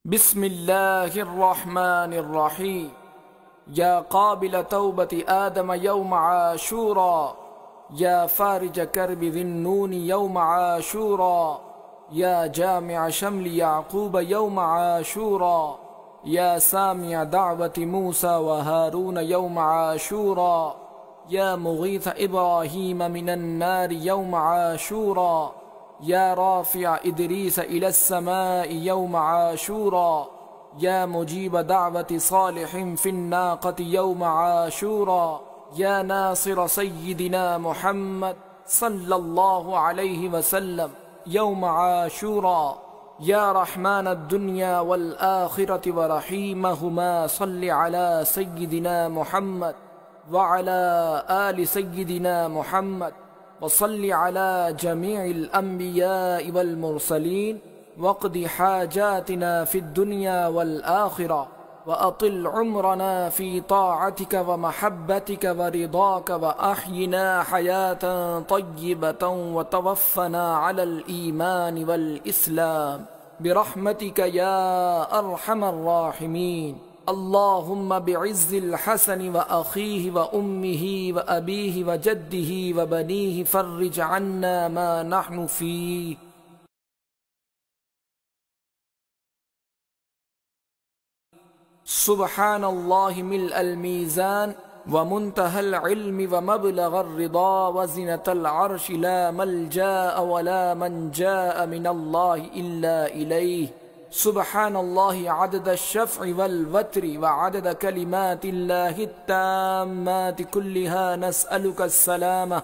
بسم الله الرحمن الرحيم. يا قابل توبة آدم يوم عاشورا، يا فارج كرب ذي النون يوم عاشورا، يا جامع شمل يعقوب يوم عاشورا، يا سامع دعوة موسى وهارون يوم عاشورا، يا مغيث إبراهيم من النار يوم عاشورا، يا رافع إدريس إلى السماء يوم عاشورا، يا مجيب دعوة صالح في الناقة يوم عاشورا، يا ناصر سيدنا محمد صلى الله عليه وسلم يوم عاشورا، يا رحمن الدنيا والآخرة ورحيمهما، صل على سيدنا محمد وعلى آل سيدنا محمد، وصل على جميع الأنبياء والمرسلين، واقض حاجاتنا في الدنيا والآخرة، وأطل عمرنا في طاعتك ومحبتك ورضاك، وأحينا حياة طيبة وتوفنا على الإيمان والإسلام برحمتك يا أرحم الراحمين. اللهم بعز الحسن وأخيه وأمه وأبيه وجده وبنيه فرج عنا ما نحن فيه. سبحان الله ملء الميزان ومنتهى العلم ومبلغ الرضا وزنة العرش، لا ملجأ ولا منجاء من الله إلا إليه. سبحان الله عدد الشفع والوتر وعدد كلمات الله التامات كلها، نسألك السلامة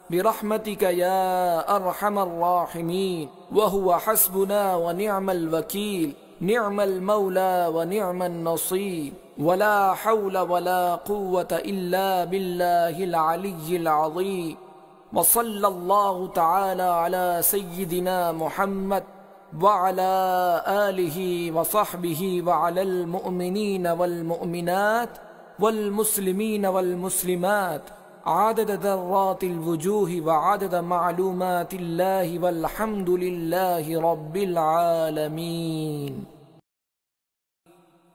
برحمتك يا أرحم الراحمين. وهو حسبنا ونعم الوكيل، نعم المولى ونعم النصير، ولا حول ولا قوة إلا بالله العلي العظيم. وصلى الله تعالى على سيدنا محمد وعلى آله وصحبه وعلى المؤمنين والمؤمنات والمسلمين والمسلمات عدد ذرات الوجوه وعدد معلومات الله، والحمد لله رب العالمين.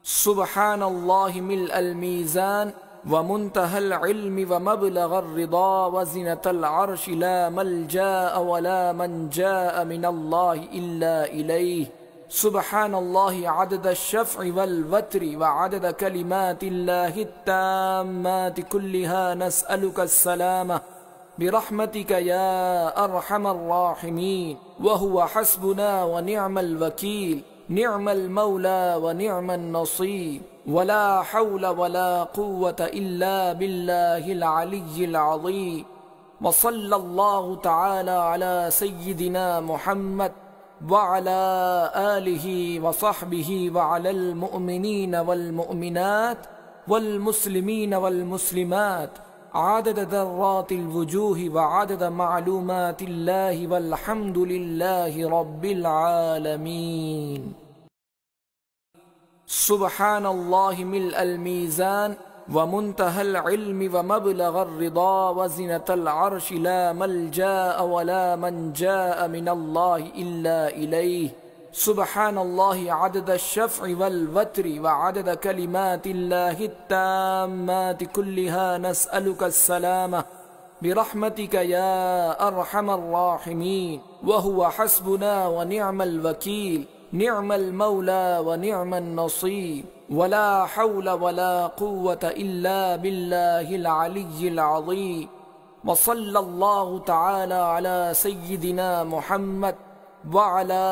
سبحان الله ملء الميزان ومنتهى العلم ومبلغ الرضا وزنة العرش، لا ملجأ ولا منجاء من الله إلا إليه. سبحان الله عدد الشفع والوتر وعدد كلمات الله التامات كلها، نسألك السلامة برحمتك يا أرحم الراحمين. وهو حسبنا ونعم الوكيل، نعم المولى ونعم النصير، ولا حول ولا قوة إلا بالله العلي العظيم. وصلى الله تعالى على سيدنا محمد وعلى آله وصحبه وعلى المؤمنين والمؤمنات والمسلمين والمسلمات عدد ذرات الوجوه وعدد معلومات الله، والحمد لله رب العالمين. سبحان الله ملء الميزان ومنتهى العلم ومبلغ الرضا وزنة العرش، لا ملجأ ولا منجاء من الله إلا إليه. سبحان الله عدد الشفع والوتر وعدد كلمات الله التامات كلها، نسألك السلامة برحمتك يا أرحم الراحمين. وهو حسبنا ونعم الوكيل، نعم المولى ونعم النصير، ولا حول ولا قوة إلا بالله العلي العظيم. وصلى الله تعالى على سيدنا محمد وعلى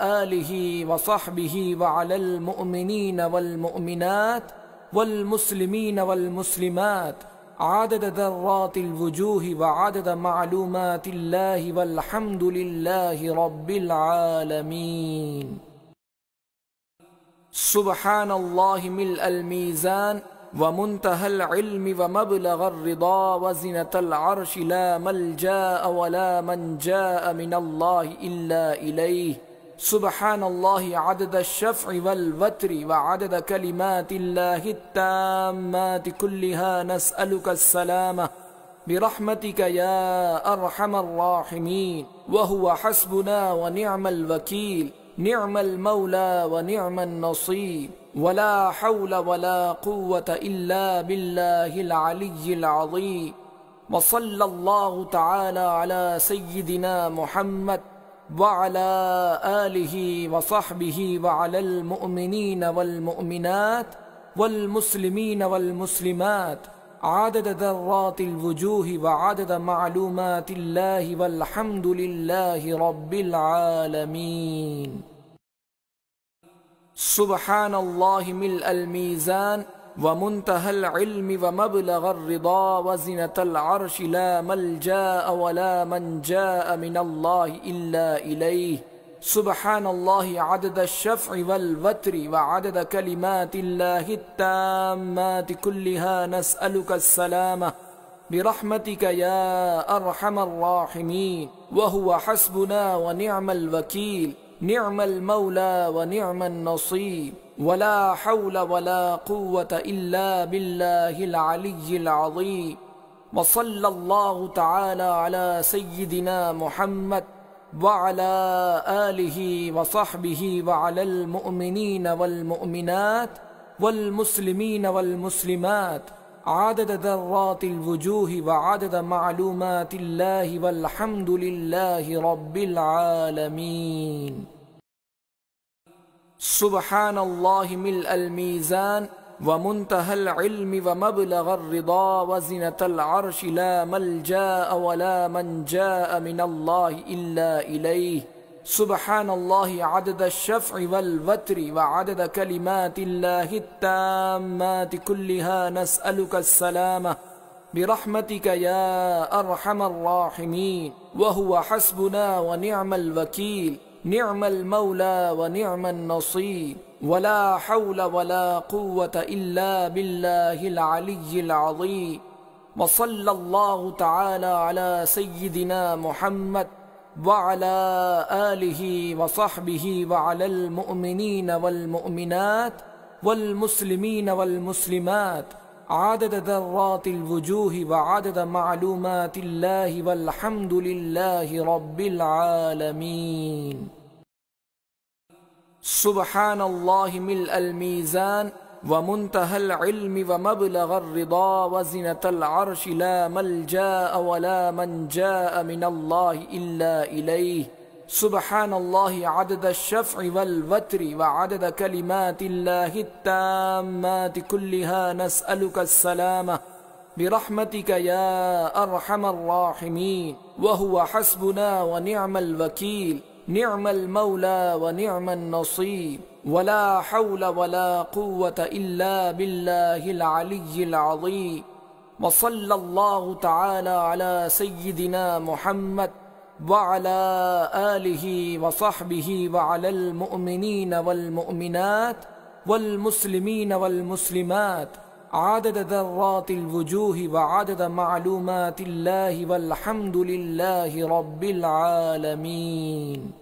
آله وصحبه وعلى المؤمنين والمؤمنات والمسلمين والمسلمات عدد ذرات الوجوه وعدد معلومات الله، والحمد لله رب العالمين. سبحان الله ملء الميزان ومنتهى العلم ومبلغ الرضا وزنة العرش، لا ملجأ ولا منجاء من الله إلا إليه. سبحان الله عدد الشفع والوتر وعدد كلمات الله التامات كلها، نسألك السلامة برحمتك يا أرحم الراحمين. وهو حسبنا ونعم الوكيل، نعم المولى ونعم النصير ولا حول ولا قوة إلا بالله العلي العظيم وصلى الله تعالى على سيدنا محمد وعلى آله وصحبه وعلى المؤمنين والمؤمنات والمسلمين والمسلمات عدد ذرات الوجوه وعدد معلومات الله والحمد لله رب العالمين. سبحان الله ملء الميزان ومنتهى العلم ومبلغ الرضا وزنة العرش لا ملجأ ولا منجاء من الله إلا إليه. سبحان الله عدد الشفع والوتر وعدد كلمات الله التامات كلها نسألك السلامة برحمتك يا أرحم الراحمين وهو حسبنا ونعم الوكيل نعم المولى ونعم النصير ولا حول ولا قوة إلا بالله العلي العظيم وصلى الله تعالى على سيدنا محمد وعلى آله وصحبه وعلى المؤمنين والمؤمنات والمسلمين والمسلمات عدد ذرات الوجوه وعدد معلومات الله والحمد لله رب العالمين. سبحان الله ملء الميزان ومنتهى العلم ومبلغ الرضا وزنة العرش لا ملجأ ولا منجاء من الله إلا إليه. سبحان الله عدد الشفع والوتر وعدد كلمات الله التامات كلها نسألك السلامة برحمتك يا أرحم الراحمين وهو حسبنا ونعم الوكيل نعم المولى ونعم النصير ولا حول ولا قوة إلا بالله العلي العظيم وصلى الله تعالى على سيدنا محمد وعلى آله وصحبه وعلى المؤمنين والمؤمنات والمسلمين والمسلمات عدد ذرات الوجوه وعدد معلومات الله والحمد لله رب العالمين. سبحان الله ملء الميزان ومنتهى العلم ومبلغ الرضا وزنة العرش لا ملجأ ولا منجاء من الله إلا إليه. سبحان الله عدد الشفع والوتر وعدد كلمات الله التامات كلها نسألك السلامة برحمتك يا أرحم الراحمين وهو حسبنا ونعم الوكيل نعم المولى ونعم النصير ولا حول ولا قوة إلا بالله العلي العظيم وصلى الله تعالى على سيدنا محمد وعلى آله وصحبه وعلى المؤمنين والمؤمنات والمسلمين والمسلمات عدد ذرات الوجوه وعدد معلومات الله والحمد لله رب العالمين.